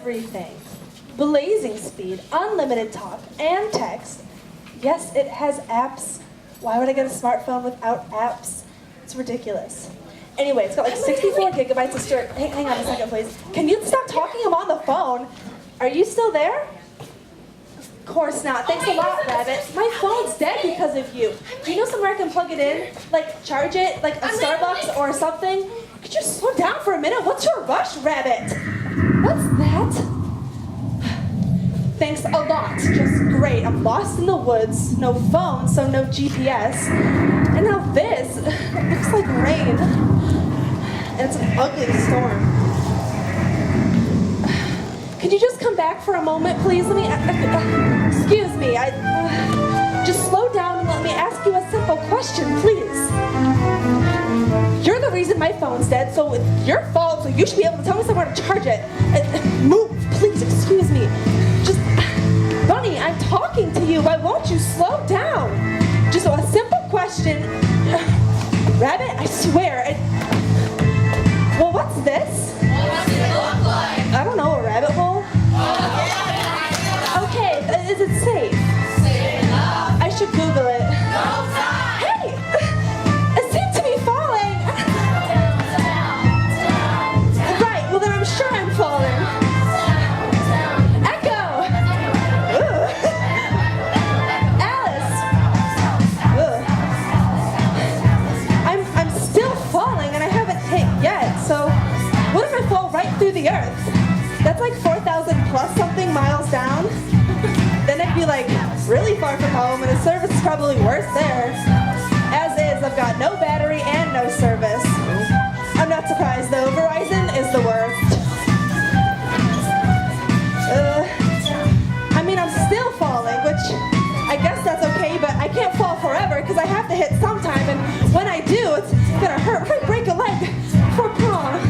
everything. Blazing speed, unlimited talk, and text. Yes, it has apps. Why would I get a smartphone without apps? It's ridiculous. Anyway, it's got like 64 gigabytes of storage. Hang on a second, please. Can you stop talking? I'm on the phone. Are you still there? Of course not. Thanks a lot, Rabbit. My phone's dead because of you. Do you know somewhere I can plug it in? Like, charge it? Like a Starbucks or something? Could you slow down for a minute? What's your rush, Rabbit? What's that? Thanks a lot. Just great. I'm lost in the woods. No phone, so no GPS. And now this. It looks like rain. And it's an ugly storm. Could you just come back for a moment, please? Let me, excuse me, just slow down and let me ask you a simple question, please. You're the reason my phone's dead, so it's your fault, so you should be able to tell me somewhere to charge it. Move, please, excuse me. Just, Bunny, I'm talking to you. Why won't you slow down? Just a simple question. Rabbit, I swear. Well, what's this? What does it look like? I don't know, a rabbit hole? Okay, is it safe? Safe enough. I should Google it. No time. Hey! It seems to be falling! Right, well then I'm sure I'm falling. Echo! Ugh. Alice! Ugh. I'm still falling and I haven't hit yet, so what if I fall right through the earth? That's like 4,000 plus something miles down. Then I'd be like really far from home and the service is probably worse there. As is, I've got no battery and no service. I'm not surprised though, Verizon is the worst. I mean, I'm still falling, which I guess that's okay, but I can't fall forever because I have to hit sometime, and when I do, it's gonna hurt. If I break a leg for prom.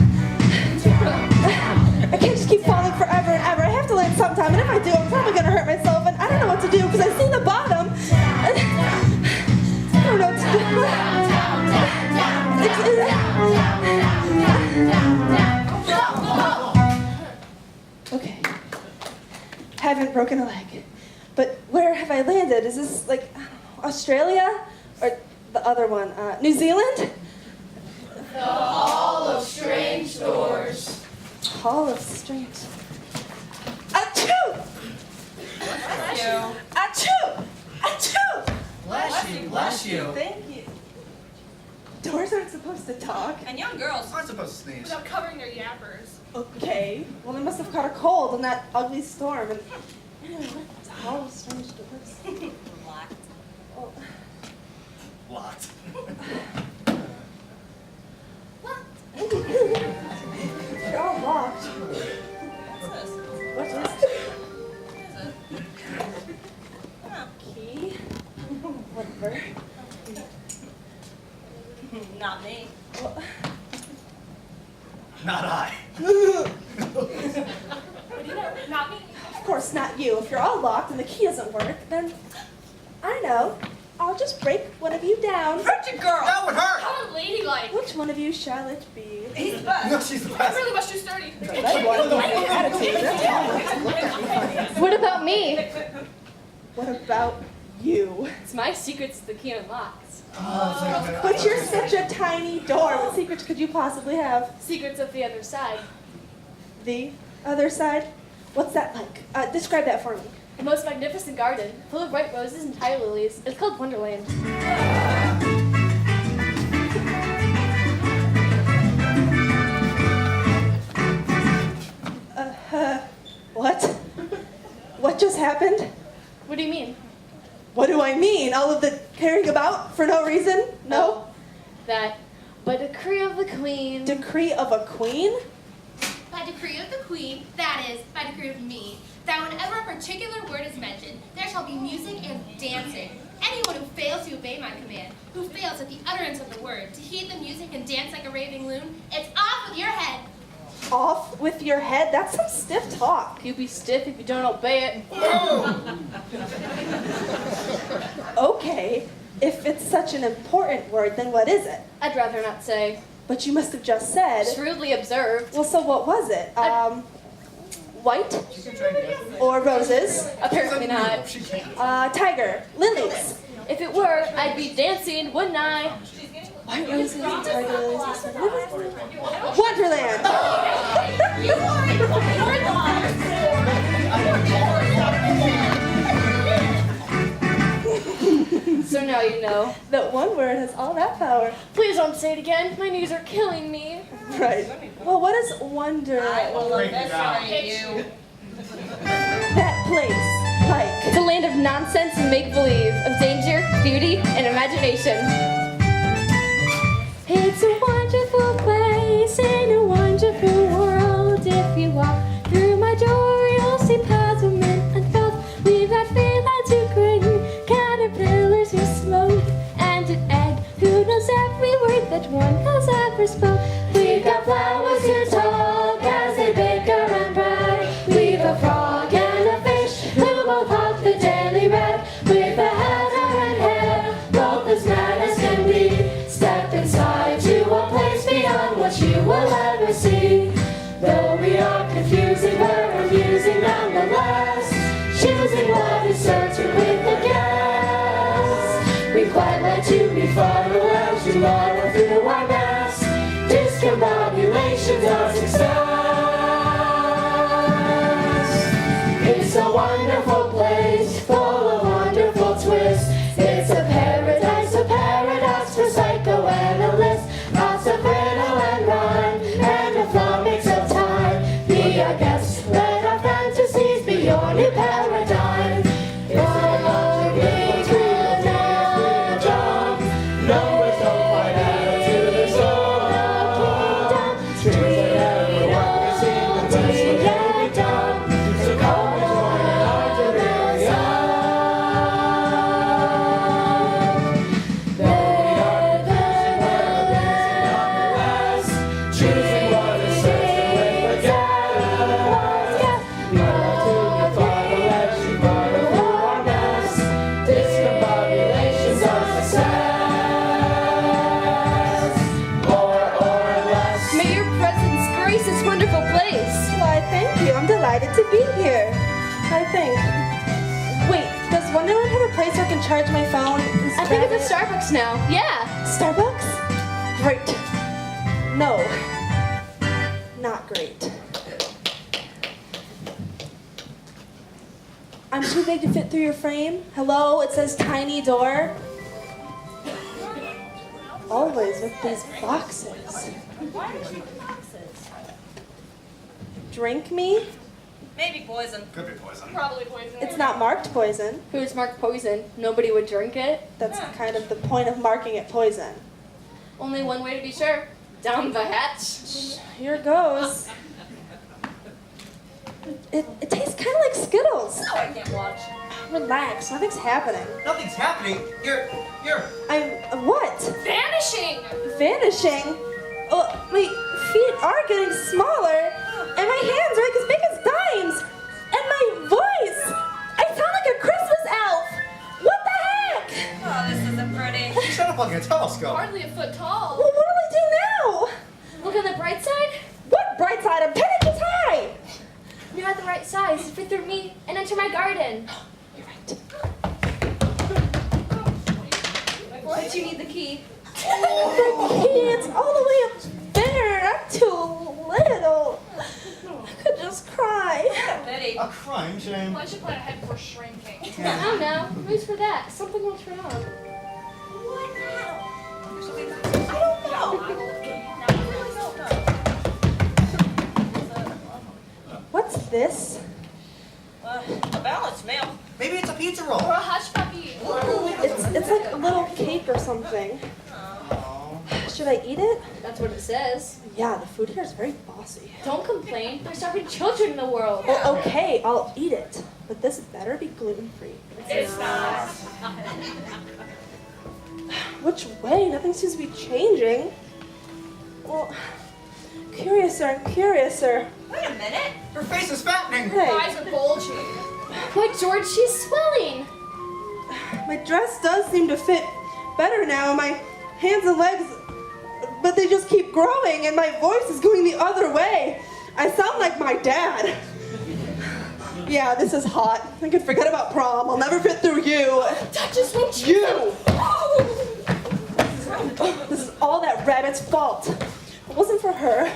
I can't just keep falling forever and ever. I have to land sometime, and if I do, I'm probably going to hurt myself, and I don't know what to do because I see the bottom. I don't know what to do. Okay. Haven't broken a leg. But where have I landed? Is this, like, Australia? Or the other one? New Zealand? The Hall of Strange Doors. Hall of Strange. Achoo! Bless you. Achoo! Achoo! Bless you, bless you. Thank you. Doors aren't supposed to talk. And young girls Aren't supposed to sneeze. without covering their yappers. Okay. Well, they must have caught a cold in that ugly storm. And anyway, what's Hall of Strange Doors? Locked. Oh. Locked. They're all locked. What's this? What is What is it? Oh. key? Whatever. Not me. Well, Not I. What do you know? Not me. of course not you. If you're all locked and the key doesn't work, then I know. I'll just break one of you down. Hurt you, girl! That would hurt. How unladylike. Which one of you shall it be? He's the best. No, she's the I best. really must too sturdy. That one, the attitude. That's all. What about me? What about you? It's my secrets the key unlocks. But you're such a tiny door. What secrets could you possibly have? Secrets of the other side. The other side? What's that like? Describe that for me. The most magnificent garden, full of bright roses and tiger lilies. It's called Wonderland. What? What just happened? What do you mean? What do I mean? All of the caring about for no reason? No? That, by decree of the queen. Decree of a queen? By decree of the queen, that is, by decree of me, that whenever a particular word is mentioned, there shall be music and dancing. Anyone who fails to obey my command, who fails at the utterance of the word, to heed the music and dance like a raving loon, it's off with your head. Off with your head? That's some stiff talk. You'll be stiff if you don't obey it. Okay, if it's such an important word, then what is it? I'd rather not say. But you must have just said. Shrewdly observed. Well, so what was it? White or roses? Apparently not. She can't. Tiger, lilies. If it were, I'd be dancing, wouldn't I? White roses, tiger lilies. Wonderland. So now you know. That one word has all that power. Please don't say it again. My knees are killing me. Right. Well, what is Wonderland? Break it down. That place, like. It's a land of nonsense and make-believe, of danger, beauty, and imagination. It's a wonderful place in a wonderful world. If you walk through my door, you'll see puzzlement unfold. We've got feelings who grin, caterpillars who smoke, and an egg who knows every word that one has ever spoke. We've got flowers who talk as they bicker and brag. We've a frog and a fish who both hawk the daily rag. With a hatter and hair, both as mad as can be. Step inside to a place beyond what you will ever see. Though we are confusing, we're amusing nonetheless. Choosing what is certain with a guess. We quite like to be far away tomorrow through our mass. Discombobulations of success. It's a wonderful place, full of wonderful twists. It's a paradise for psychoanalysts. Lots of riddle and rhyme, and a flummox of time. Be our guest, let our fantasies be your new paradigm. It's a wonderful Tweedledum. Numbers don't quite add to the song. Tweedledum, Tweedledum. So come and join our delirium. Choosing what is certain with a guess. Not to the final edge, you follow through our mess. Discombobulations of success. More or less. May your presence grace this wonderful place. Why, thank you. I'm delighted to be here. I think. Wait, does Wonderland have a place where I can charge my phone? I think it's a Starbucks now. Yeah. Starbucks? Great. No. Not great. I'm too big to fit through your frame. Hello, it says tiny door. Always with these boxes. Why are you boxes? Drink me? Maybe poison. Could be poison. Probably poison. It's not marked poison. Food's marked poison. Nobody would drink it. That's kind of the point of marking it poison. Only one way to be sure. Down the hatch. Here goes. It tastes kind of like Skittles. No, I can't watch. Relax, nothing's happening. Nothing's happening. You're. What? Vanishing! Vanishing? Oh, my feet are getting smaller, and my hands are like as big as dimes, and my voice, I sound like a Christmas elf. What the heck? Oh, this isn't pretty. Shut up on your telescope. Hardly a foot tall. Well, what do I do now? Look on the bright side. What bright side? I'm 10 inches high. You're at the right size to fit through me and enter my garden. You're right. But you need the key. It's all the way up there. I'm too little. I could just cry. Betty. A crime, Shane. Well, I should plan ahead for shrinking. I don't know. Who's for that? Something will turn on. I don't know. What's this? A balanced mail. Maybe it's a pizza roll. Or a hush puppy. It's like a little cake or something. Oh. Should I eat it? That's what it says. Yeah, the food here is very bossy. Don't complain. There's starving children in the world. Well, okay, I'll eat it. But this better be gluten-free. It's not. Which way? Nothing seems to be changing. Well, curiouser and curiouser. Wait a minute. Your face is fattening. Hey, Eyes are bulging. Why, George, she's swelling. my dress does seem to fit better now, and my hands and legs, but they just keep growing, and my voice is going the other way. I sound like my dad. Yeah, this is hot. I could forget about prom. I'll never fit through you. Duchess, won't You! This is all that rabbit's fault. If it wasn't for her,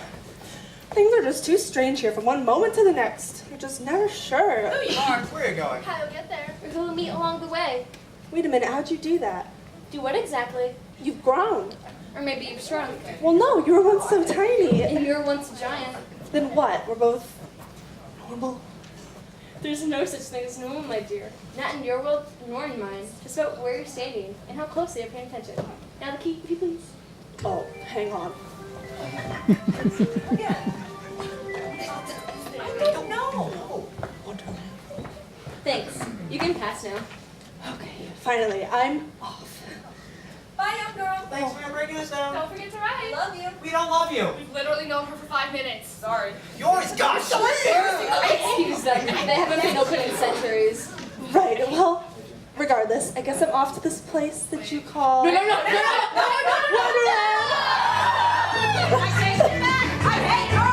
things are just too strange here from one moment to the next. You're just never sure. Who you are? Where are you going? How you'll get there. We'll meet along the way. Wait a minute, how'd you do that? Do what exactly? You've grown. Or maybe you've shrunk. Well, no, you were once so tiny. And you were once a giant. Then what? We're both normal? There's no such thing as normal, my dear. Not in your world, nor in mine. Just about where you're standing and how closely you're paying attention. Now the key, if you please. Oh, hang on. Thanks. You can pass now. Okay, finally, I'm off. Bye, young girl. Thanks for breaking us down. Don't forget to write. Love you. We don't love you. We've literally known her for 5 minutes. Sorry. You always got so Excuse them. They haven't been open in centuries. Right, well, regardless, I guess I'm off to this place that you call... No. Wonderland! I hate her back. I hate her.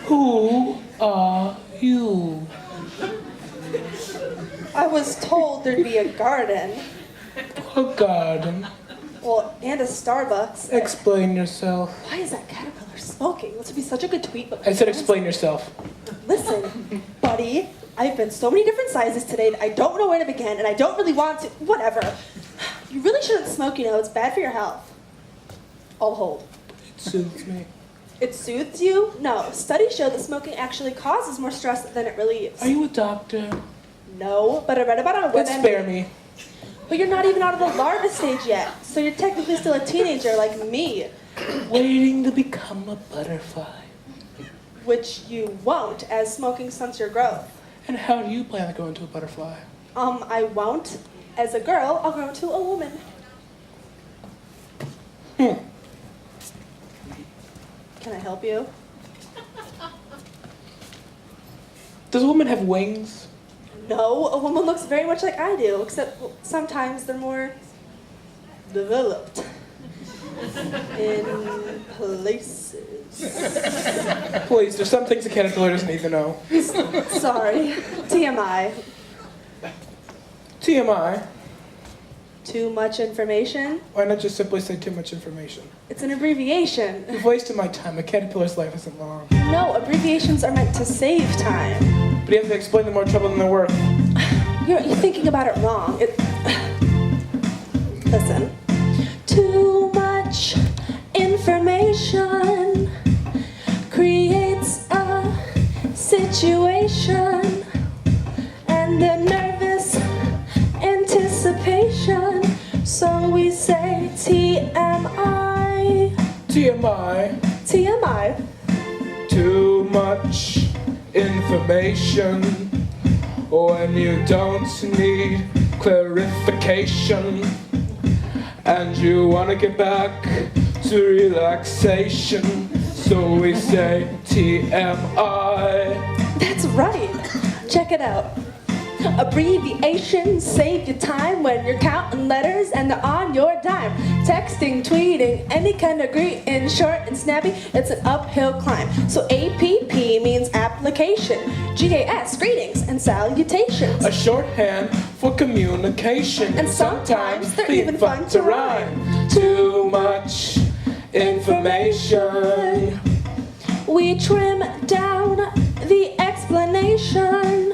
Who are you? I was told there'd be a garden. A garden. Well, and a Starbucks. Explain yourself. Why is that caterpillar smoking? This would be such a good tweet, but... I said explain yourself. Listen, buddy, I've been so many different sizes today that I don't know where to begin, and I don't really want to... Whatever. You really shouldn't smoke, you know. It's bad for your health. I'll hold. It soothes me. It soothes you? No. Studies show that smoking actually causes more stress than it relieves. Are you a doctor? No, but I read about a woman... Then spare me. But you're not even out of the larva stage yet, so you're technically still a teenager like me. Waiting to become a butterfly. Which you won't, as smoking stunts your growth. And how do you plan to grow into a butterfly? I won't. As a girl, I'll grow into a woman. Hmm. Can I help you? Does a woman have wings? No, a woman looks very much like I do, except sometimes they're more developed. In places. Please, there's some things a caterpillar doesn't need to know. Sorry. TMI. TMI. Too much information? Why not just simply say too much information? It's an abbreviation. You've wasted my time. A caterpillar's life isn't long. No, abbreviations are meant to save time. But you have to explain them more trouble than they're worth. You're thinking about it wrong. Listen. Too much information creates a situation and a nervous anticipation. So we say TMI. TMI. TMI. Too much information when you don't need clarification and you want to get back to relaxation, so we say TMI. That's right. Check it out. Abbreviations save you time when you're counting letters and they're on your dime. Texting, tweeting, any kind of greeting, short and snappy, it's an uphill climb. So APP means application. GAS, greetings and salutations. A shorthand for communication. And sometimes they're even fun to rhyme. Too much information. We trim down the explanation.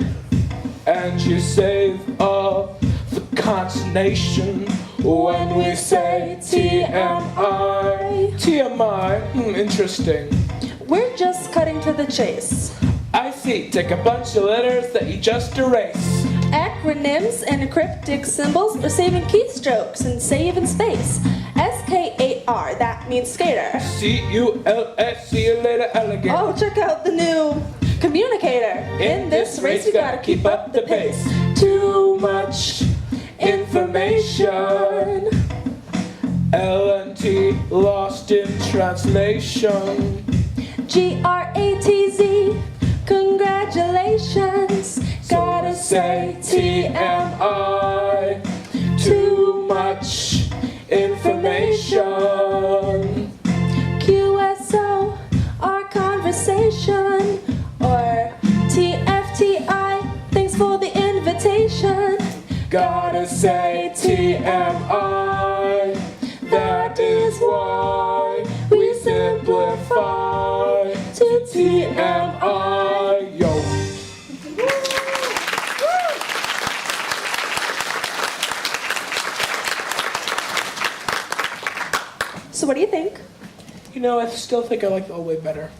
And you save all the consonation when we say TMI. TMI? Interesting. We're just cutting to the chase. I see. Take a bunch of letters that you just erase. Acronyms and cryptic symbols are saving keystrokes and saving space. SKAR, that means skater. CULS, see you later, alligator. Oh, check out the new communicator. In this race, you gotta keep up the pace. Too much information. LNT, lost in translation. GRATZ, congratulations. Gotta say TMI. Too much information. QSO, our conversation. Or TFTI, thanks for the invitation. Gotta say TMI. That is why we simplify to TMI. Yo. So what do you think? You know, I still think I like the old way better.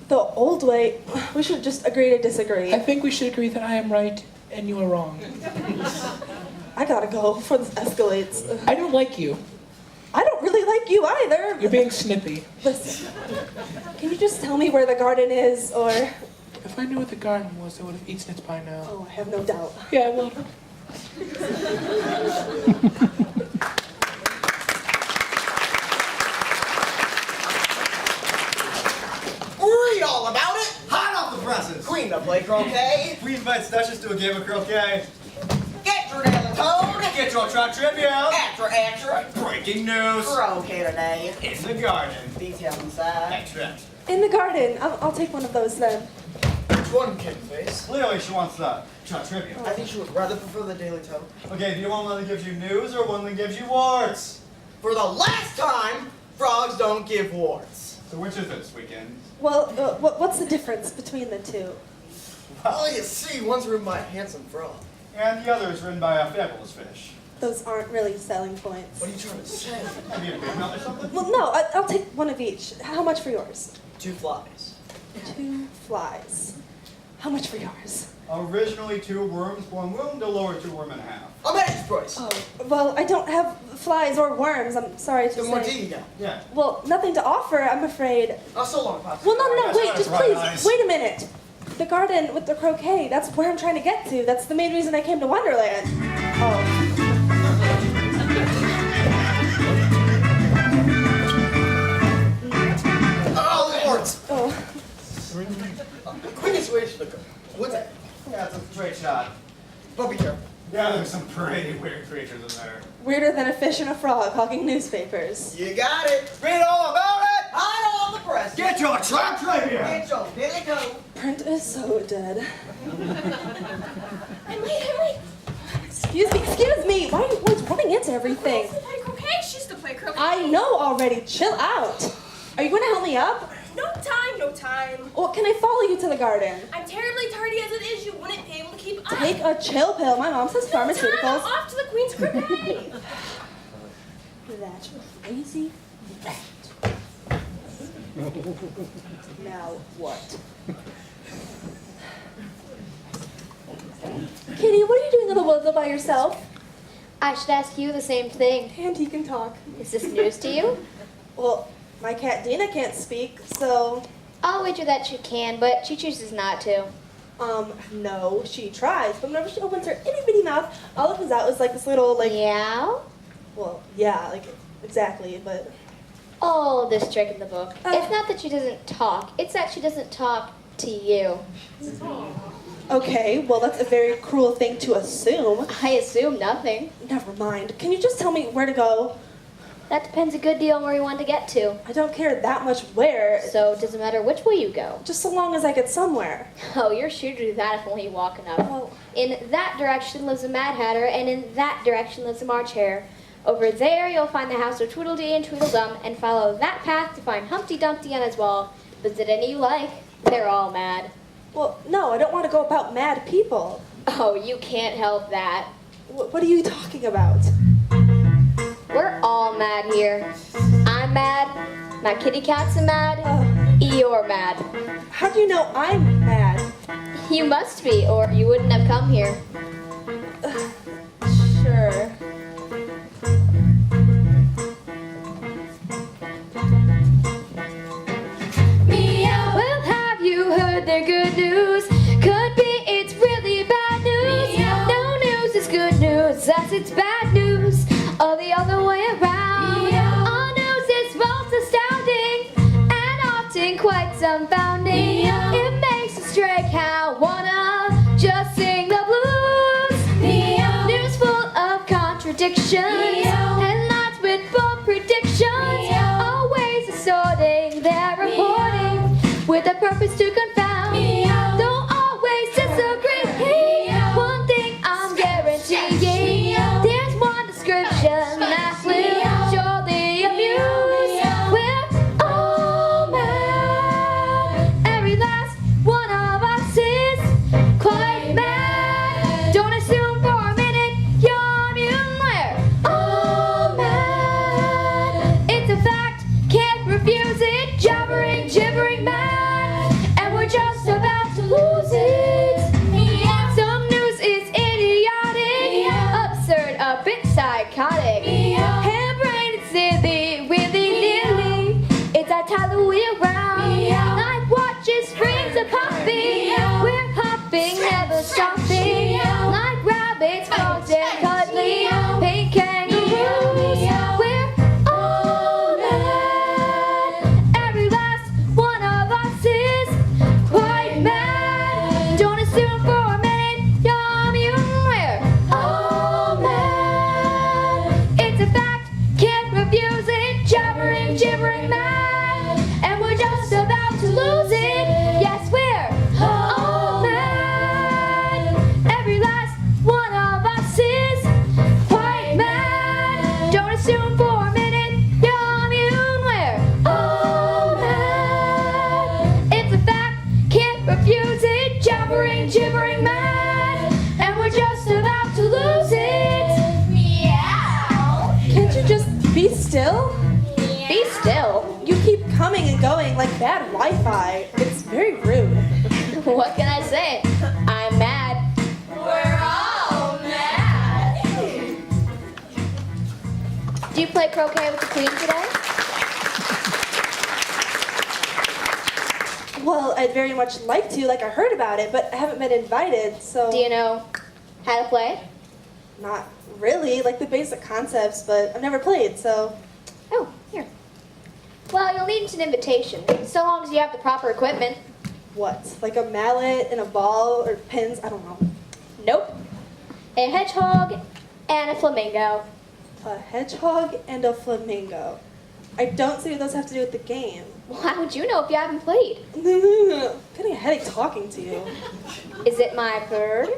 The old way, we should just agree to disagree. I think we should agree that I am right and you are wrong. I gotta go before this escalates. I don't like you. I don't really like you either. You're being snippy. Listen, can you just tell me where the garden is, or... If I knew what the garden was, I would have eaten it by now. Oh, I have no doubt. Yeah, well. Read all about it. Hot off the presses. Queen to play croquet. We invite Duchess to a game of croquet. Get your daily toad. Get your truck trivia. Extra. Breaking news. Croquet today. In the garden. Details inside. Extra. In the garden. I'll take one of those then. Which one, Kitten Face? Clearly she wants the truck trivia. I think she would rather prefer the daily toad. Okay, do you want one that gives you news or one that gives you warts? For the last time, frogs don't give warts. So which is it this weekend? Well, what's the difference between the two? Well, you see, one's written by a handsome frog. And the other is written by a fabulous fish. Those aren't really selling points. What are you trying to say? Maybe a big mouth or something? Well, no, I'll take one of each. How much for yours? 2 flies. 2 flies. How much for yours? Originally 2 worms, 1 worm to lower 2 worm and a half. I'm at his price. Oh, well, I don't have flies or worms. I'm sorry to Then say. what do you got? Yeah. Well, nothing to offer, I'm afraid. Oh, so long, Pops. Well, no, Yes, wait, that's just right, please, eyes. wait a minute. The garden with the croquet, that's where I'm trying to get to. That's the main reason I came to Wonderland. Oh. Oh, warts! Oh. The quickest way to go. What's that? Yeah, it's a straight shot. But be careful. Yeah, there's some pretty weird creatures in there. Weirder than a fish and a frog hawking newspapers. You got it. Read all about it. Hide all the press. Get your truck trivia. Get your daily toad. Brent is so dead. Emily. Excuse me. Why are you always running into everything? She used to play croquet. She used to play croquet. I know already. Chill out. Are you going to help me up? No time. Well, can I follow you to the garden? I'm terribly tardy as it is. You wouldn't be able to keep up. Take a chill pill. My mom says No time. I'm pharmaceuticals. off to the Queen's croquet. That crazy rat. Now what? Kitty, what are you doing in the woods all by yourself? I should ask you the same thing. And he can talk. Is this news to you? Well, my cat Dina can't speak, so... I'll wager that she can, but she chooses not to. No, she tries, but whenever she opens her itty-bitty mouth, all that comes out is like this little, like... Yeah? Well, yeah, like, exactly, but... Oh, this trick in the book. It's not that she doesn't talk, it's that she doesn't talk to you. Okay, well, that's a very cruel thing to assume. I assume nothing. Never mind. Can you just tell me where to go? That depends a good deal on where you want to get to. I don't care that much where, So it doesn't matter which way you go. just so long as I get somewhere. Oh, you're sure to do that if only you walk enough. Well, In that direction lives a Mad Hatter, and in that direction lives a March Hare. Over there you'll find the house of Tweedledee and Tweedledum, and follow that path to find Humpty Dumpty on his wall. Visit any you like. They're all mad. well, no, I don't want to go about mad people. Oh, you can't help that. What are you talking about? We're all mad here. I'm mad. My kitty cats are mad. Uh, You're mad. how do you know I'm mad? You must be, or you wouldn't have come here. Sure. Well, have you heard their good news? Could be it's really bad news. No news is good news, as it's bad news. Or the other way around. All news is both astounding and often quite dumbfounding. It makes a stray cat wanna just sing the blues. contradictions, headlines with bold predictions, always assorting their reporting with a purpose to confound. Don't always disagree. One thing I'm guaranteeing, there's one description that will surely amuse. We're all mad. Every last one of us is quite mad. Don't assume for a minute you're immune. We're all mad. It's a fact, can't refuse it. Jabbering, gibbering mad, and we're just about to lose it. Some news is idiotic, absurd, a bit psychotic, harebrained, silly, willy-nilly. It's our time to wheel round. Night watches, springs are popping. We're hopping, never stopping. Like rabbits, frogs, and cuddly pink kangaroos. We're all mad. Every last one of us is quite mad. Don't assume for a minute you're immune. We're all mad. It's a fact, can't refuse it. Jabbering, gibbering mad, and we're just about to lose it. Yes, we're all mad. Every last one of us is quite mad. Don't assume for a minute you're immune. We're all mad. It's a fact, can't refuse it. Jabbering, gibbering mad, and we're just about to lose it. Meow. Can't you just be still? Be still. You keep coming and going like bad Wi-Fi. It's very rude. What can I say? I'm mad. We're all mad. Do you play croquet with the queen today? Well, I'd very much like to, like I heard about it, but I haven't been invited, so... Do you know how to play? Not really, like the basic concepts, but I've never played, so... Oh, here. Well, you'll need an invitation, so long as you have the proper equipment. What? Like a mallet and a ball or pins? I don't know. Nope. A hedgehog and a flamingo. A hedgehog and a flamingo. I don't see what those have to do with the game. Well, how would you know if you haven't played? I'm getting a headache talking to you. Is it my bird?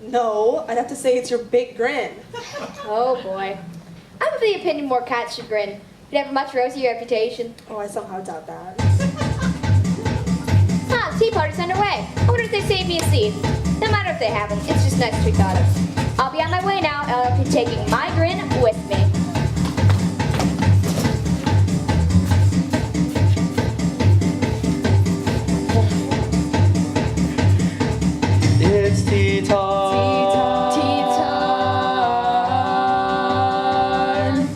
No, I'd have to say it's your big grin. Oh boy. I'm of the opinion more cats should grin. You'd have a much rosier reputation. Oh, I somehow doubt that. Ah, the tea party's underway. I wonder if they saved me a seat. No matter if they haven't, it's just nice to be thought of. I'll be on my way now, and I'll be taking my grin with me. It's tea time. Tea time.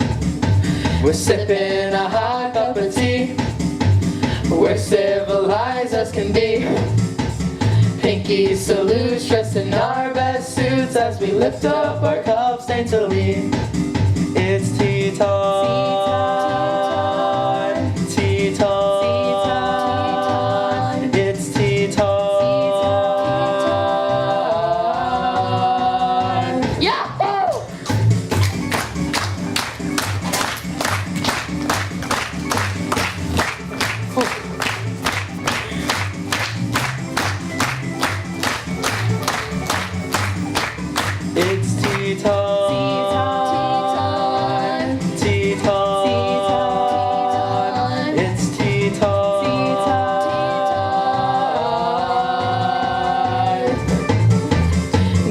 We're sipping a hot cup of tea. We're civilized as can be. Pinky salutes, dressed in our best suits as we lift up our cups daintily. It's tea time. Tea time. It's tea time. Yahoo! It's tea time. Tea time. It's tea time.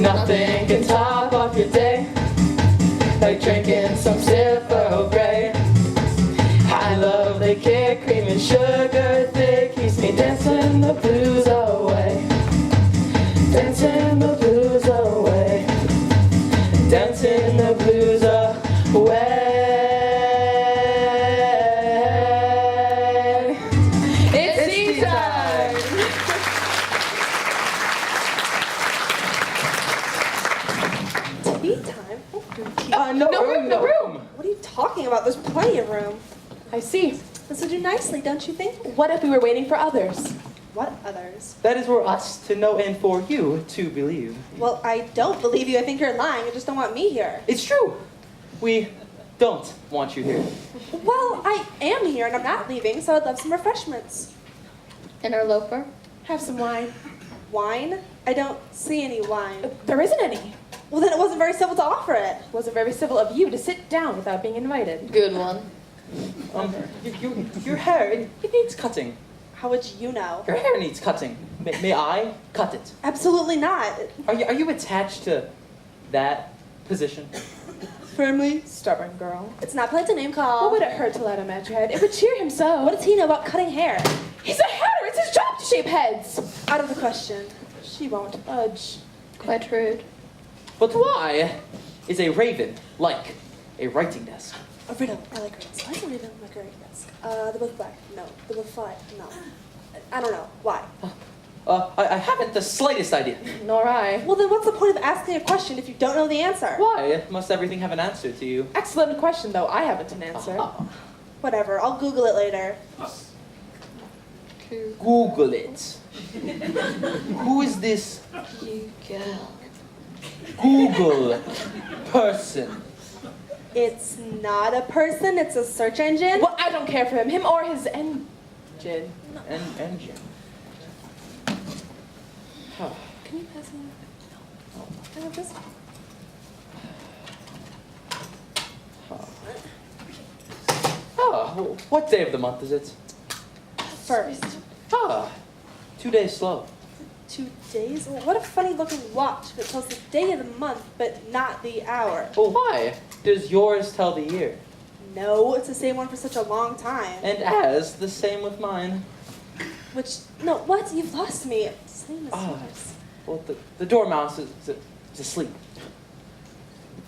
Nothing can top off your day like drinking some stiff Earl Grey. I love the kick, cream and sugar thick, keeps me dancing the blues away. Dancing the blues away. Dancing the blues away. It's tea time. Tea time? No room. What are you talking about? There's plenty of room. I see. This would do nicely, don't you think? What if we were waiting for others? What others? That is for us to know and for you to believe. Well, I don't believe you. I think you're lying. You just don't want me here. It's true. We don't want you here. Well, I am here and I'm not leaving, so I'd love some refreshments. Interloper. Have some wine. Wine? I don't see any wine. There isn't any. Well, then it wasn't very civil to offer it. It wasn't very civil of you to sit down without being invited. Good one. Your hair, it needs cutting. How would you know? Your hair needs cutting. May I cut it? Absolutely not. Are you attached to that position? Firmly. Stubborn girl. It's not polite to name call. What would it hurt to let him at your head? It would cheer him so. What does he know about cutting hair? He's a hatter. It's his job to shape heads. Out of the question. She won't budge. Quite rude. But why is a raven like a writing desk? A riddle. I like riddles. Why is a riddle like a writing desk? They're both black. No. They're both fly. No. I don't know. Why? I haven't the slightest idea. Nor I. Well, then what's the point of asking a question if you don't know the answer? Why must everything have an answer to you? Excellent question, though. I haven't an answer. Whatever. I'll Google it later. Google it. Who is this Google person? It's not a person. It's a search engine. Well, I don't care for him. Him or his engine. Engine. Can you pass me? No. I have this. Oh, what day of the month is it? First. 2 days slow. 2 days? Well, what a funny looking watch that tells the day of the month, but not the hour. Well, why? Does yours tell the year? No, it's the same one for such a long time. And as the same with mine. Which, no, what? You've lost me. Same as Ah. yours. Well, the dormouse is asleep.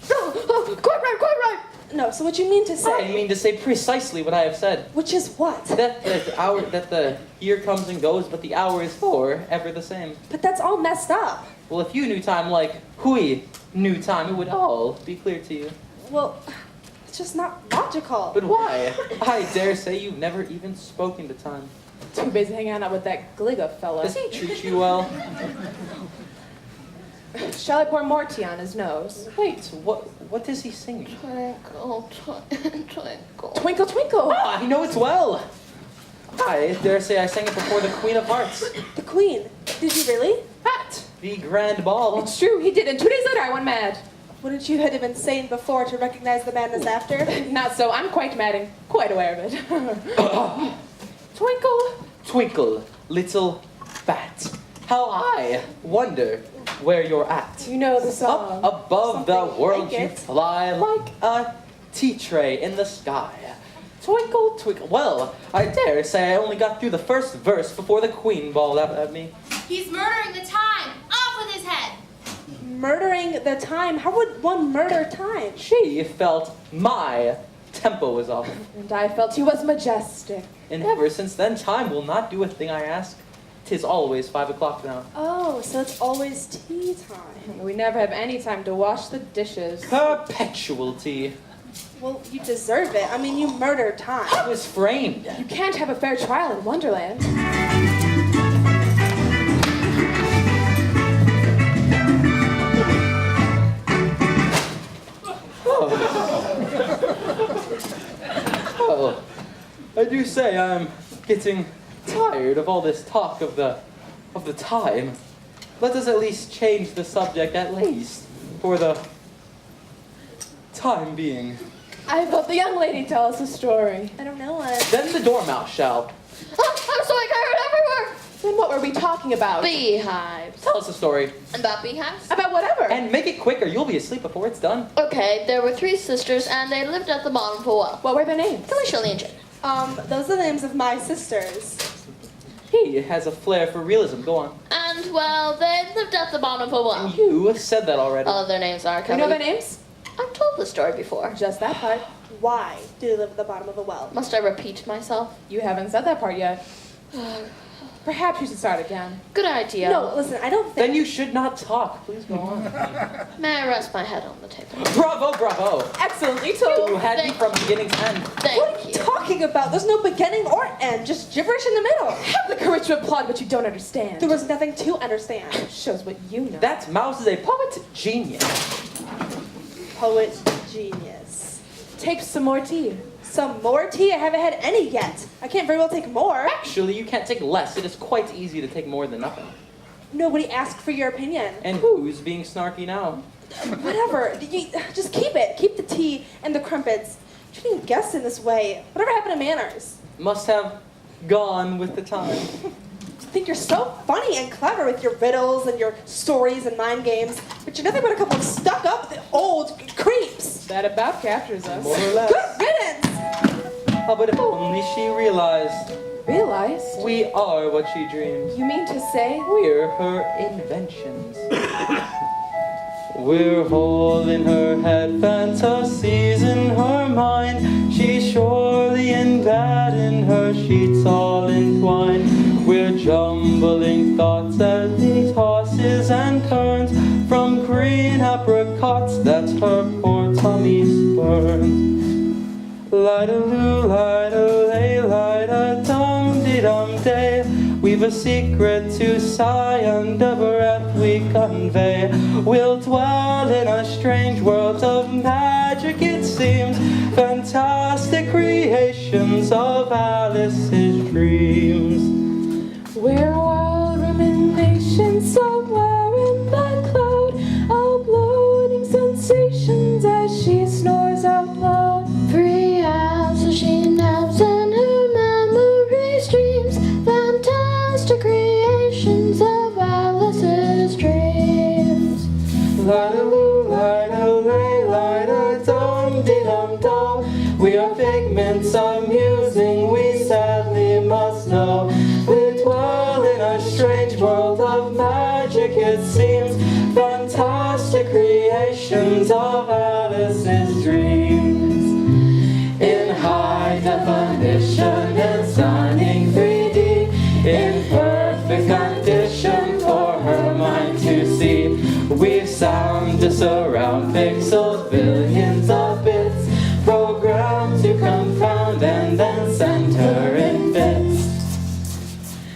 Quite right. No, so what you mean to say? I mean to say precisely what I have said. Which is what? That the year comes and goes, but the hour is forever the same. But that's all messed up. Well, if you knew time like Hui knew time, it would all be clear to you. Well, it's just not logical. But why? I dare say you've never even spoken to time. Too busy hanging out with that Gligga fella. Does he treat you well? Shall I pour more tea on his nose? Wait, what is he singing? Twinkle, twinkle. Twinkle, twinkle. I know it's well. I dare say I sang it before the Queen of Hearts. The Queen. Did you really? At the grand ball. It's true, he did. And 2 days later, I went mad. Wouldn't you have been sane before to recognize the madness after? Not so. I'm quite mad and quite aware of it. Twinkle. Twinkle, little bat. How I wonder where you're at. You know the song. Up above the Something world like you it. fly like a tea tray in the sky. Twinkle, twinkle. Well, I dare say I only got through the first verse before the Queen bawled out at me. He's murdering the time. Off with his head. Murdering the time? How would one murder time? She felt my tempo was off. And I felt he was majestic. And ever since then, time will not do a thing I ask. 'Tis always 5 o'clock now. Oh, so it's always tea time. We never have any time to wash the dishes. Perpetual tea. Well, you deserve it. I mean, you murdered time. I was framed. You can't have a fair trial in Wonderland. Oh, I do say I'm getting tired of all this talk of the time. Let us at least change the subject, at least for the time being. I vote the young lady tell us a story. I don't know what. Then the dormouse shall. I'm so I heard everywhere. Then what were we talking about? Beehives. Tell us a story. About beehives? About whatever. And make it quick or you'll be asleep before it's done. Okay, there were 3 sisters and they lived at the bottom of a well. What were their names? Felicia and Jane. Those are the names of my sisters. He has a flair for realism. Go on. And, well, they lived at the bottom of a well. You said that already. All of their names are You covered. know their names? I've told the story before. Just that part. Why do they live at the bottom of a well? Must I repeat myself? You haven't said that part yet. Perhaps you should start again. Good idea. No, listen, I don't think... Then you should not talk. Please go on. May I rest my head on the table? Bravo, bravo. Excellently You told. had me from beginning to end. Thank What are you talking about? There's no beginning or end, just gibberish in the middle. Have the courage to applaud what you don't understand. There was nothing to understand. Shows what you know. That mouse is a poet genius. Poet genius. take some more tea. Some more tea? I haven't had any yet. I can't very well take more. Actually, you can't take less. It is quite easy to take more than nothing. Nobody asked for your opinion. And who's being snarky now? Whatever. Just keep it. Keep the tea and the crumpets. Treating guests in this way. Whatever happened to manners? Must have gone with the time. I think you're so funny and clever with your riddles and your stories and mind games, but you're nothing but a couple of stuck-up old creeps. That about captures us. More or less. Good riddance. Oh, but if only she realized Realized? we are what she dreams. You mean to say? We're her inventions. We're whole in her head, fantasies in her mind. She's surely in bed in her sheets all entwined. We're jumbling thoughts as he tosses and turns from green apricots that her poor tummy spurns. Light-a-loo, light-a-lay, light-a-dum-dee-dum-day. We've a secret to sigh under breath we convey. We'll dwell in a strange world of magic, it seems. Fantastic creations of Alice's dreams. We're wild ruminations somewhere in the cloud, uploading sensations as she snores out loud. Free as she naps and her memory streams, fantastic creations of Alice's dreams. Light-a-loo, light-a-lay, light-a-dum-dee-dum-dum. We are figments amusing, we sadly must know. We dwell in a strange world of magic, it seems. Fantastic creations of Alice's dreams. In high definition and stunning 3D, in perfect condition for her mind to see. We've sound to surround pixels, billions of bits, programmed to confound and then send her in bits.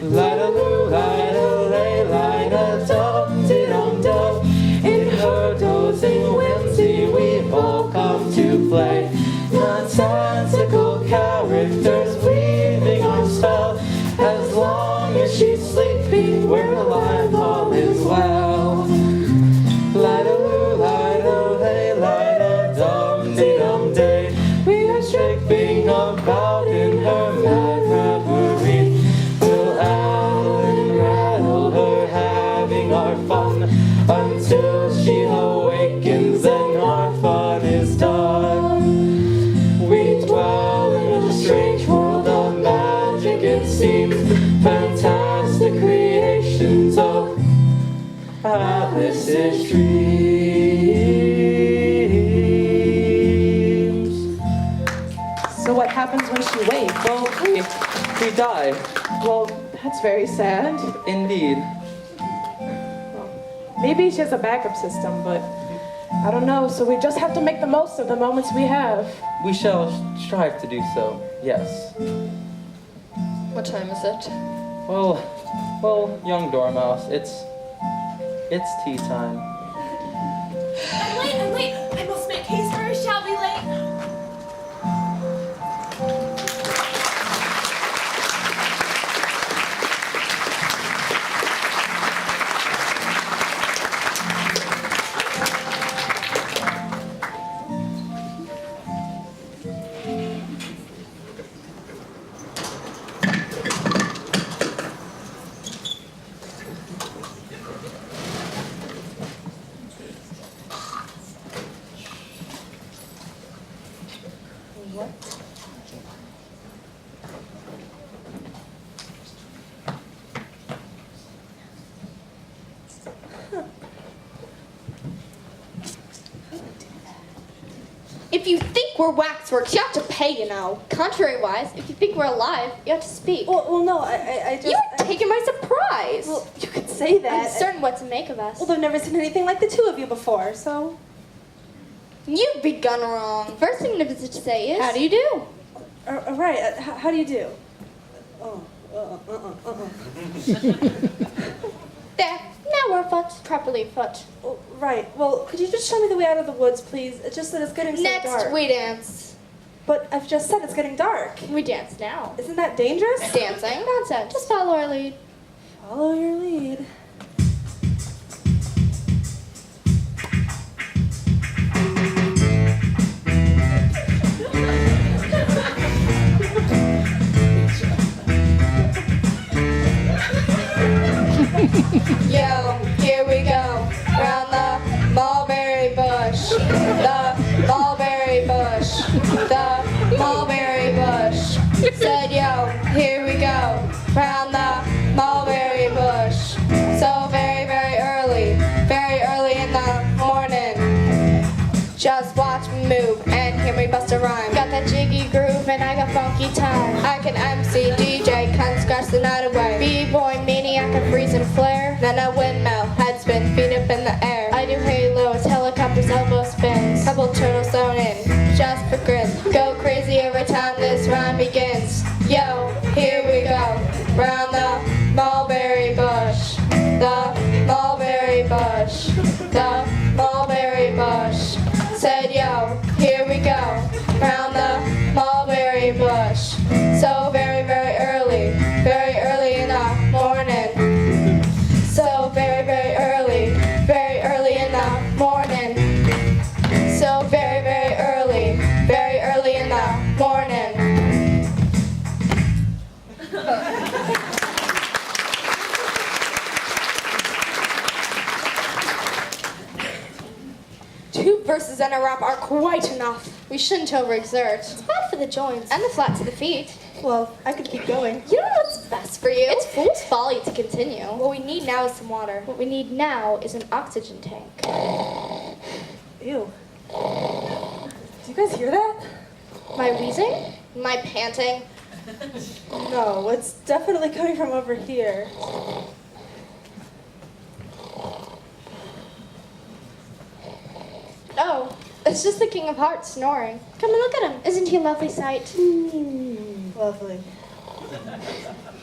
Light-a-loo, light-a-lay, light-a-dum-dee-dum-dum. In her dozing whimsy we've all come to play. Nonsensical characters weaving our spell. As long as she's sleeping, we're alive, all is well. Light-a-loo, light-a-lay, light-a-dum-dee-dum-day. We are shaping about in her mad reverie. We'll owl and rattle her, having our fun, until she awakens and our fun is done. We dwell in a strange world of magic, it seems. Fantastic creations of Alice's dreams. So what happens when she wakes? Well, we die. Well, that's very sad. Indeed. Maybe she has a backup system, but I don't know. So we just have to make the most of the moments we have. We shall strive to do so, yes. What time is it? Well, young Dormouse, it's tea time. I'm late. I must make haste or I shall be late. If you think we're waxworks, you have to pay, you know. Contrary-wise, if you think we're alive, you have to speak. Well, no, I just... You were taken by surprise. Well, you could say that. Uncertain what to make of us. Well, I've never seen anything like the two of you before, so... You've begun wrong. First thing to say is... How do you do? Right, how do you do? There. Now we're afoot. Properly afoot. Oh, right, well, could you just show me the way out of the woods, please? It's just that it's getting so dark. Next, we dance. But I've just said it's getting dark. We dance now. Isn't that dangerous? Dancing? Nonsense. Just follow our lead. Follow your lead. Yo, here we go, round the mulberry bush, the mulberry bush, the mulberry bush. Said yo, here we go, round the mulberry bush. So very, very early in the morning. Just watch me move and hear me bust a rhyme. Got that jiggy groove and I got funky time. I can MC, DJ, can scratch the night away. B-boy, maniac, and freeze and flare. Then a windmill, head spin, feet up in the air. I do halos, helicopters, elbow spins. Couple turtles thrown in, just for grins. Go crazy every time this rhyme begins. Yo, here we go, round the mulberry bush. The mulberry bush, the mulberry bush. Said yo, here we go, round the mulberry bush. So very, very early in the morning. So very, very early in the morning. So very, very early in the morning. Two verses and a rap are quite enough. We shouldn't overexert. It's bad for the joints. And the flat to the feet. Well, I could keep going. You know what's best for you? It's fool's folly to continue. What we need now is some water. What we need now is an oxygen tank. Ew. Do you guys hear that? My wheezing? My panting? No, it's definitely coming from over here. Oh, it's just the King of Hearts snoring. Come and look at him. Isn't he a lovely sight? Lovely.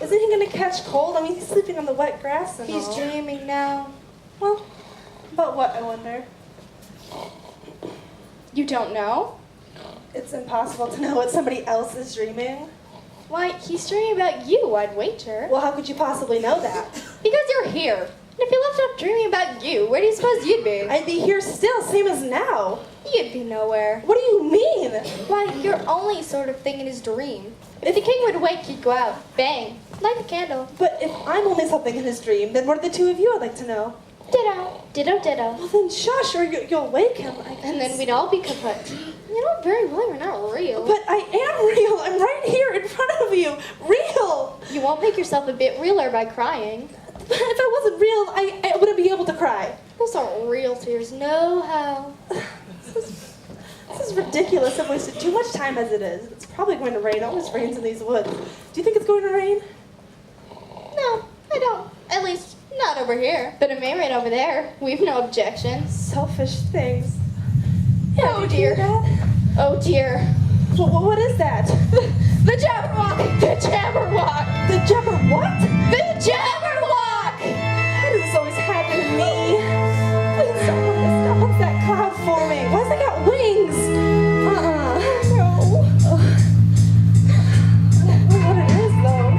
Isn't he gonna catch cold? I mean, he's sleeping on the wet grass and He's all. dreaming now. Well, about what, I wonder? You don't know? It's impossible to know what somebody else is dreaming. Why, he's dreaming about you, I'd wager. Well, how could you possibly know that? Because you're here. And if he left off dreaming about you, where do you suppose you'd be? I'd be here still, same as now. You'd be nowhere. What do you mean? Why, you're only sort of thing in his dream. If the king would wake, you'd go out. Bang. Light the candle. But if I'm only something in his dream, then what are the two of you, I'd like to know? Ditto. Ditto, ditto. Well, then shush, or you'll wake him, I guess. And then we'd all be kaput. You know very well you're not real. But I am real. I'm right here in front of you. Real. You won't make yourself a bit realer by crying. If I wasn't real, I wouldn't be able to cry. Those aren't real tears, no how. This is ridiculous. I've wasted too much time as it is. It's probably going to rain. It always rains in these woods. Do you think it's going to rain? No, I don't. At least, not over here. But it may rain over there. We've no objection. Selfish things. Yeah, Oh, did you hear dear. that? Oh dear. What is that? The Jabberwock! The Jabberwock! The Jabber what? The Jabberwock! Why does this always happen to me? Please stop on that cloud for me. Why's it got wings? No. I don't know what it is though.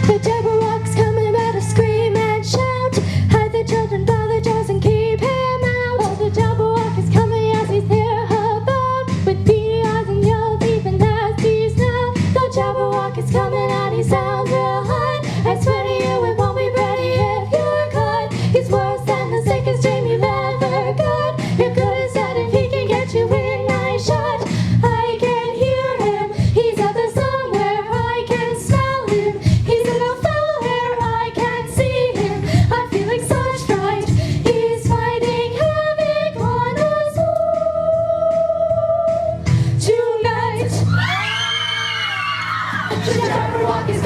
The Jabberwock's coming, better scream and shout. Hide the children by the doors and keep him out. Oh, the Jabberwock is coming as he's here about. With beady eyes and yellow teeth and nasty snout. The Jabberwock is coming and he sounds real high. I swear to you it won't be pretty if you're caught. He's worse than the sickest dream you've ever got. You're good as dead if he can get you in eye shot. I can hear him, he's out there somewhere. I can smell him, he's in the foul hair. I can see him, I'm feeling such fright. He's fighting havoc on us all tonight. The Jabberwock is